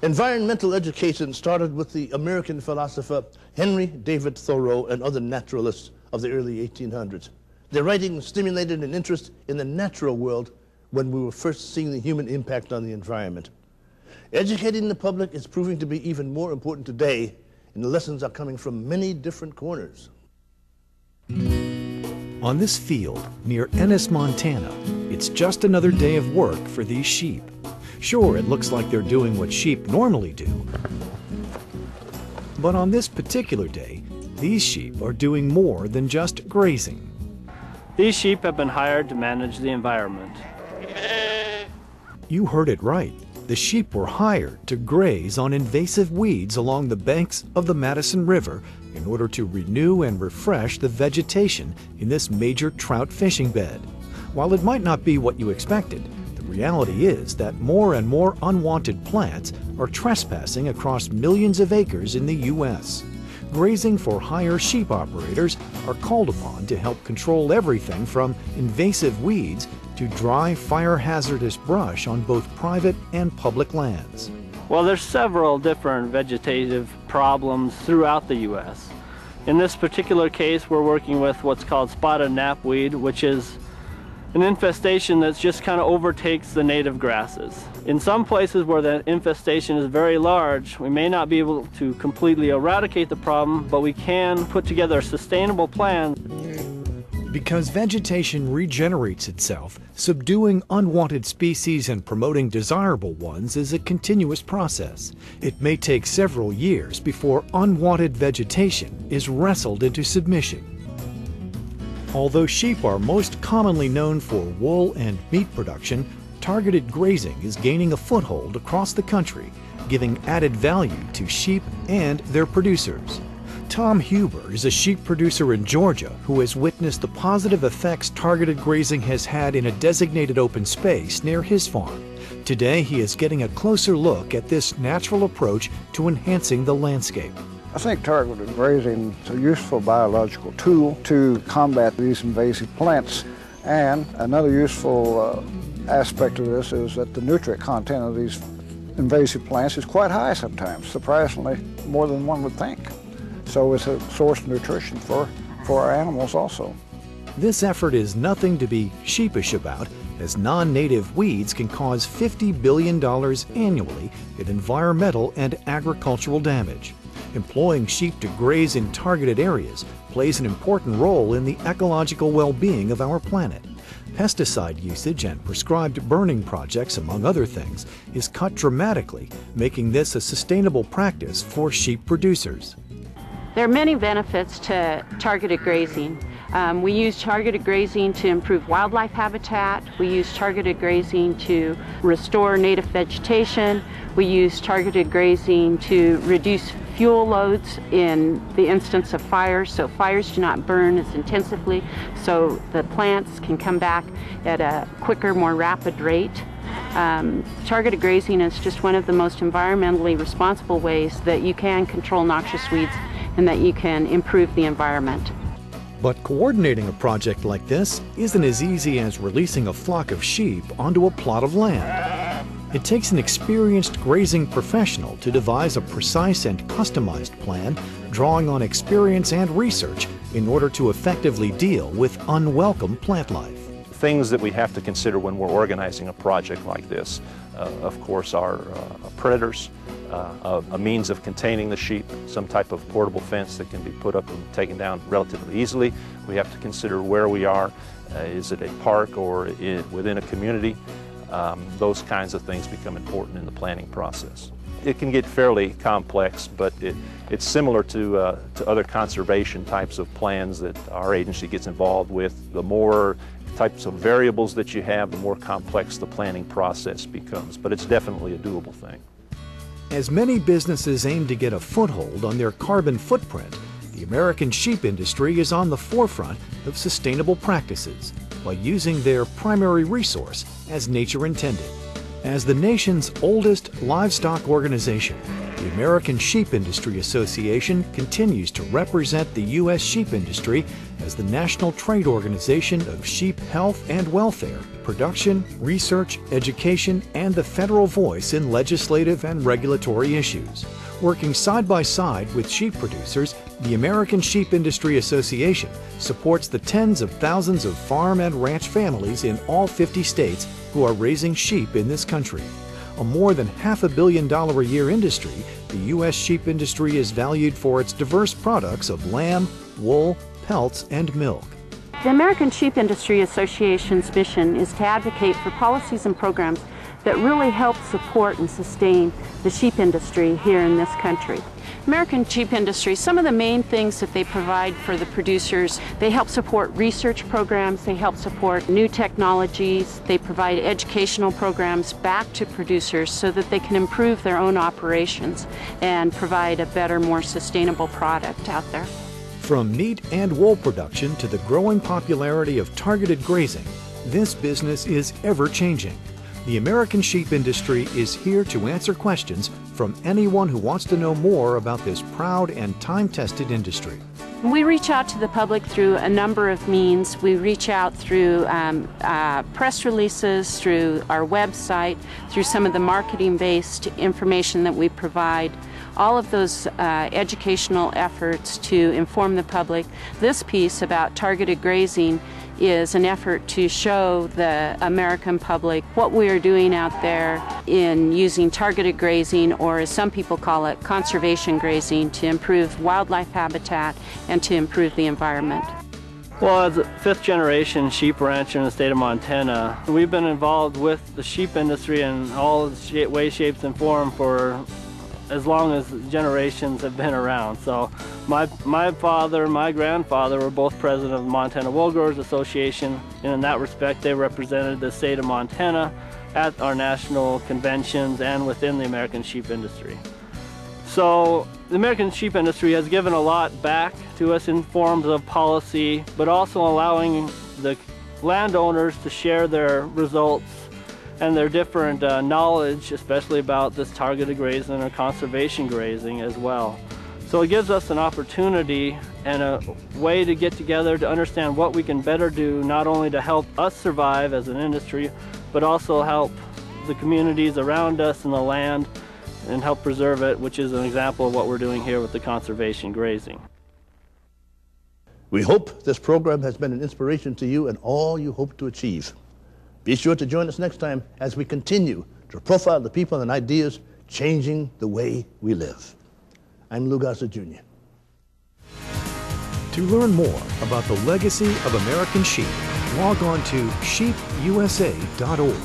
Environmental education started with the American philosopher Henry David Thoreau and other naturalists of the early 1800s. Their writings stimulated an interest in the natural world when we were first seeing the human impact on the environment. Educating the public is proving to be even more important today, and the lessons are coming from many different corners. On this field near Ennis, Montana, it's just another day of work for these sheep. Sure, it looks like they're doing what sheep normally do. But on this particular day, these sheep are doing more than just grazing. These sheep have been hired to manage the environment. You heard it right. The sheep were hired to graze on invasive weeds along the banks of the Madison River in order to renew and refresh the vegetation in this major trout fishing bed. While it might not be what you expected, the reality is that more and more unwanted plants are trespassing across millions of acres in the U.S. Grazing for hire sheep operators are called upon to help control everything from invasive weeds to dry, fire-hazardous brush on both private and public lands. Well, there's several different vegetative problems throughout the U.S. In this particular case, we're working with what's called spotted knapweed, which is an infestation that just kind of overtakes the native grasses. In some places where the infestation is very large, we may not be able to completely eradicate the problem, but we can put together a sustainable plan. Because vegetation regenerates itself, subduing unwanted species and promoting desirable ones is a continuous process. It may take several years before unwanted vegetation is wrestled into submission. Although sheep are most commonly known for wool and meat production, targeted grazing is gaining a foothold across the country, giving added value to sheep and their producers. Tom Huber is a sheep producer in Georgia who has witnessed the positive effects targeted grazing has had in a designated open space near his farm. Today, he is getting a closer look at this natural approach to enhancing the landscape. I think targeted grazing is a useful biological tool to combat these invasive plants. And another useful aspect of this is that the nutrient content of these invasive plants is quite high sometimes, surprisingly more than one would think. So it's a source of nutrition for our animals also. This effort is nothing to be sheepish about, as non-native weeds can cause $50 billion annually in environmental and agricultural damage. Employing sheep to graze in targeted areas plays an important role in the ecological well-being of our planet. Pesticide usage and prescribed burning projects, among other things, is cut dramatically, making this a sustainable practice for sheep producers. There are many benefits to targeted grazing. We use targeted grazing to improve wildlife habitat. We use targeted grazing to restore native vegetation. We use targeted grazing to reduce fuel loads in the instance of fires, so fires do not burn as intensively, so the plants can come back at a quicker, more rapid rate. Targeted grazing is just one of the most environmentally responsible ways that you can control noxious weeds and that you can improve the environment. But coordinating a project like this isn't as easy as releasing a flock of sheep onto a plot of land. It takes an experienced grazing professional to devise a precise and customized plan, drawing on experience and research in order to effectively deal with unwelcome plant life. Things that we have to consider when we're organizing a project like this, of course, are predators, a means of containing the sheep, some type of portable fence that can be put up and taken down relatively easily. We have to consider where we are. Is it a park or within a community? Those kinds of things become important in the planning process. It can get fairly complex, but it's similar to other conservation types of plans that our agency gets involved with. The more types of variables that you have, the more complex the planning process becomes, but it's definitely a doable thing. As many businesses aim to get a foothold on their carbon footprint, the American sheep industry is on the forefront of sustainable practices by using their primary resource as nature intended. As the nation's oldest livestock organization, The American Sheep Industry Association continues to represent the U.S. sheep industry as the national trade organization of sheep health and welfare, production, research, education, and the federal voice in legislative and regulatory issues. Working side by side with sheep producers, the American Sheep Industry Association supports the tens of thousands of farm and ranch families in all 50 states who are raising sheep in this country. A more than $500 million a year industry, the U.S. sheep industry is valued for its diverse products of lamb, wool, pelts, and milk. The American Sheep Industry Association's mission is to advocate for policies and programs that really help support and sustain the sheep industry here in this country. American Sheep Industry, some of the main things that they provide for the producers, they help support research programs, they help support new technologies, they provide educational programs back to producers so that they can improve their own operations and provide a better, more sustainable product out there. From meat and wool production to the growing popularity of targeted grazing, this business is ever-changing. The American sheep industry is here to answer questions from anyone who wants to know more about this proud and time-tested industry. We reach out to the public through a number of means. We reach out through press releases, through our website, through some of the marketing-based information that we provide. All of those educational efforts to inform the public. This piece about targeted grazing is an effort to show the American public what we are doing out there in using targeted grazing, or as some people call it, conservation grazing, to improve wildlife habitat and to improve the environment. Well, as a fifth-generation sheep rancher in the state of Montana, we've been involved with the sheep industry in all ways, shapes, and forms for as long as generations have been around. So my father and my grandfather were both president of the Montana Wool Growers Association, and in that respect they represented the state of Montana at our national conventions and within the American sheep industry. So the American sheep industry has given a lot back to us in forms of policy, but also allowing the landowners to share their results and their different knowledge, especially about this targeted grazing or conservation grazing as well. So it gives us an opportunity and a way to get together to understand what we can better do, not only to help us survive as an industry, but also help the communities around us and the land and help preserve it, which is an example of what we're doing here with the conservation grazing. We hope this program has been an inspiration to you and all you hope to achieve. Be sure to join us next time as we continue to profile the people and ideas changing the way we live. I'm Lou Garza Jr. To learn more about the legacy of American sheep, log on to sheepusa.org.